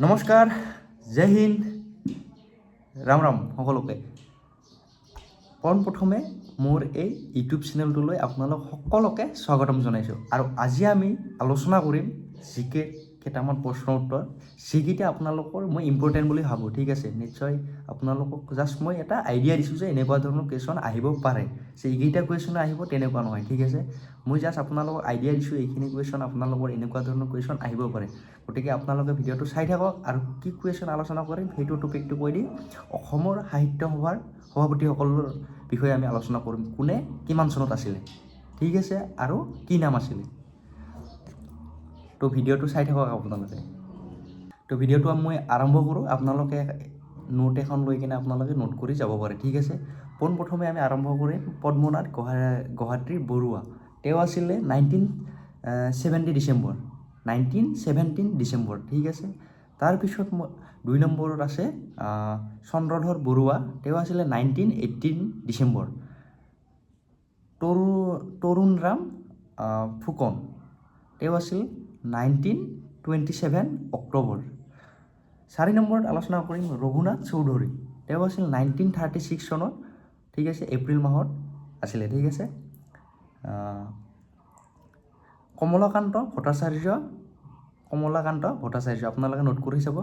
নমস্কাৰ, জয় হিন্দ, ৰাম ৰাম সকলোকে। পোনপ্ৰথমে মোৰ এই ইউটিউব চেনেলটোলৈ আপোনালোক সকলোকে স্বাগতম জনাইছোঁ। আৰু আজি আমি আলোচনা কৰিম জিকে কেইটামান প্ৰশ্ন উত্তৰ, যিকেইটা আপোনালোকৰ মই ইম্পৰ্টেণ্ট বুলি ভাবোঁ। ঠিক আছে, নিশ্চয় আপোনালোকক জাষ্ট মই এটা আইডিয়া দিছোঁ যে এনেকুৱা ধৰণৰ কুৱেশ্যন আহিব পাৰে, যে এইকেইটা কুৱেশ্যন আহিব তেনেকুৱা নহয়। ঠিক আছে, মই জাষ্ট আপোনালোকক আইডিয়া দিছোঁ এইখিনি কুৱেশ্যন আপোনালোকৰ এনেকুৱা ধৰণৰ কুৱেশ্যন আহিব পাৰে। গতিকে আপোনালোকে ভিডিঅ'টো চাই থাকক আৰু কি কুৱেশ্যন আলোচনা কৰিম সেইটো টপিকটো কৈ দিম। অসমৰ সাহিত্য সভাৰ সভাপতিসকলৰ বিষয়ে আমি আলোচনা কৰিম, কোনে কিমান চনত আছিলে, ঠিক আছে, আৰু কি নাম আছিলে। তো ভিডিঅ'টো চাই থাকক আপোনালোকে। তো ভিডিঅ'টো মই আৰম্ভ কৰোঁ। আপোনালোকে নোট এখন লৈ কিনে আপোনালোকে নোট কৰি যাব পাৰে। ঠিক আছে, পোনপ্ৰথমে আমি আৰম্ভ কৰিম পদ্মনাথ গোহাঞি বৰুৱা। তেওঁ আছিলে 1917 ডিচেম্বৰ। ঠিক আছে, তাৰপিছত 2 নম্বৰত আছে চন্দ্ৰধৰ বৰুৱা। তেওঁ আছিলে 1918 ডিচেম্বৰ। তৰুণৰাম ফুকন, তেওঁ আছিল 1927 অক্টোবৰ। 4 নম্বৰত আলোচনা কৰিম ৰঘুনাথ চৌধুৰী। তেওঁ আছিল 1936 চনত। ঠিক আছে, এপ্ৰিল মাহত আছিলে। ঠিক আছে, কমলাকান্ত ভট্টাচাৰ্য আপোনালোকে নোট কৰি চাব।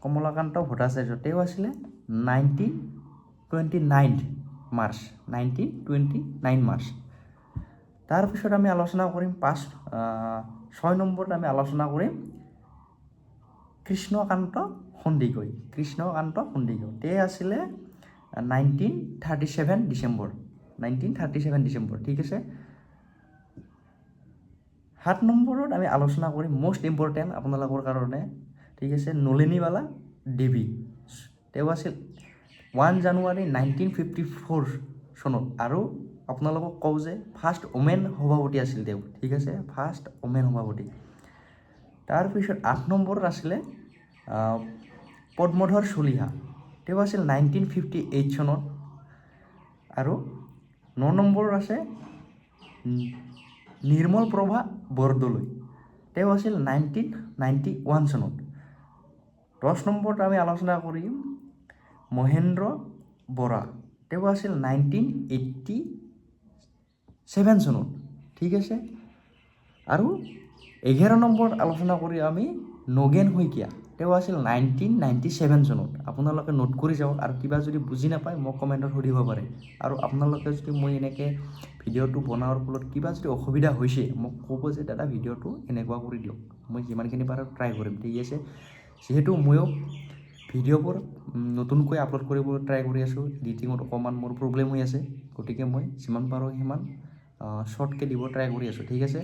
কমলাকান্ত ভট্টাচাৰ্য, তেওঁ আছিলে 1929 মাৰ্চ। তাৰপিছত আমি আলোচনা কৰিম 6 নম্বৰত আমি আলোচনা কৰিম কৃষ্ণকান্ত সন্দিকৈ। তেওঁ আছিলে 1937 ডিচেম্বৰ। ঠিক আছে, 7 নম্বৰত আমি আলোচনা কৰিম মষ্ট ইম্পৰ্টেণ্ট আপোনালোকৰ কাৰণে। ঠিক আছে, নলিনীবালা দেৱী। তেওঁ আছিল 1 জানুৱাৰী 1954 চনত। আৰু আপোনালোকক কওঁ যে ফাৰ্ষ্ট ওমেন সভাপতি আছিল তেওঁ। ঠিক আছে, ফাৰ্ষ্ট ওমেন সভাপতি। তাৰপিছত 8 নম্বৰত আছিলে পদ্মধৰ চলিহা। তেওঁ আছিল 1958 চনত। আৰু 9 নম্বৰত আছে নিৰ্মল প্ৰভা বৰদলৈ। তেওঁ আছিল 1991 চনত। 10 নম্বৰত আমি আলোচনা কৰিম মহেন্দ্ৰ বৰা। তেওঁ আছিল 1987 চনত। ঠিক আছে, আৰু 11 নম্বৰত আলোচনা কৰি আমি নগেন শইকীয়া। তেওঁ আছিল 1997 চনত। আপোনালোকে নোট কৰি যাওক, আৰু কিবা যদি বুজি নাপায় মোক কমেণ্টত সুধিব পাৰে। আৰু আপোনালোকে যদি মই এনেকৈ ভিডিঅ'টো বনোৱাৰ ফলত কিবা যদি অসুবিধা হৈছে মোক ক'ব যে দাদা ভিডিঅ'টো এনেকুৱা কৰি দিয়ক, মই যিমানখিনি পাৰোঁ ট্ৰাই কৰিম। ঠিক আছে, যিহেতু ময়ো ভিডিঅ'বোৰ নতুনকৈ আপলোড কৰিবলৈ ট্ৰাই কৰি আছোঁ, এডিটিঙত অকণমান মোৰ প্ৰব্লেম হৈ আছে, গতিকে মই যিমান পাৰোঁ সিমান শ্বৰ্টকৈ দিব ট্ৰাই কৰি আছোঁ। ঠিক আছে,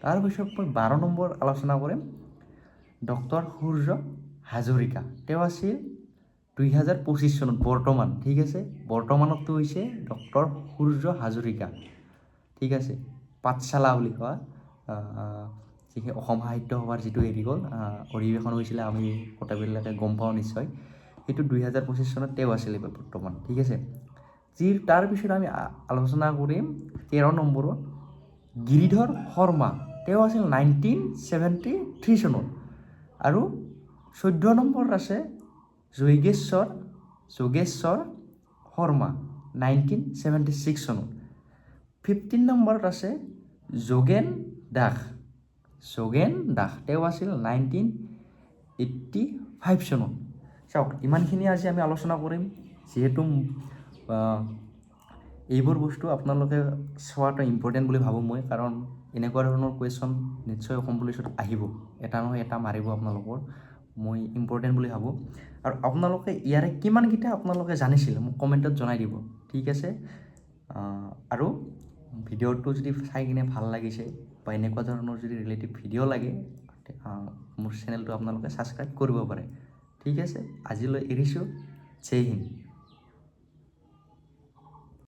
তাৰপিছত মই 12 নম্বৰ আলোচনা কৰিম ডক্টৰ সূৰ্য হাজৰিকা। তেওঁ আছিল 2025 চনত বৰ্তমান। ঠিক আছে, বৰ্তমানতো হৈছে ডক্টৰ সূৰ্য হাজৰিকা। ঠিক আছে, পাঠশালা বুলি কোৱা যিখিনি অসম সাহিত্য সভাৰ যিটো হেৰি গ'ল অধিৱেশন হৈছিলে, আমি গোটেইবিলাকে গম পাওঁ নিশ্চয়। সেইটো 2025 চনত তেওঁ আছিলে বৰ্তমান। ঠিক আছে, তাৰপিছত আমি আলোচনা কৰিম 13 নম্বৰত গিৰিধৰ শৰ্মা। তেওঁ আছিল 1973 চনত। আৰু 14 নম্বৰত আছে যোগেশ্বৰ শৰ্মা 1976 চনত। 15 নম্বৰত আছে যোগেন দাস। তেওঁ আছিল 1985 চনত। চাওক, ইমানখিনি আজি আমি আলোচনা কৰিম। যিহেতু এইবোৰ বস্তু আপোনালোকে চোৱাটো ইম্পৰ্টেণ্ট বুলি ভাবোঁ মই, কাৰণ এনেকুৱা ধৰণৰ কুৱেশ্যন নিশ্চয় অসম পুলিচত আহিব, এটা নহয় এটা মাৰিব আপোনালোকৰ, মই ইম্পৰ্টেণ্ট বুলি ভাবোঁ। আৰু আপোনালোকে ইয়াৰে কিমানকেইটা আপোনালোকে জানিছিল মোক কমেণ্টত জনাই দিব। ঠিক আছে, আৰু ভিডিঅ'টো যদি চাই কিনে ভাল লাগিছে বা এনেকুৱা ধৰণৰ যদি ৰিলেটিভ ভিডিঅ' লাগে, মোৰ চেনেলটো আপোনালোকে ছাবস্ক্ৰাইব কৰিব পাৰে। ঠিক আছে, আজিলৈ এৰিছোঁ। জয় হিন্দ।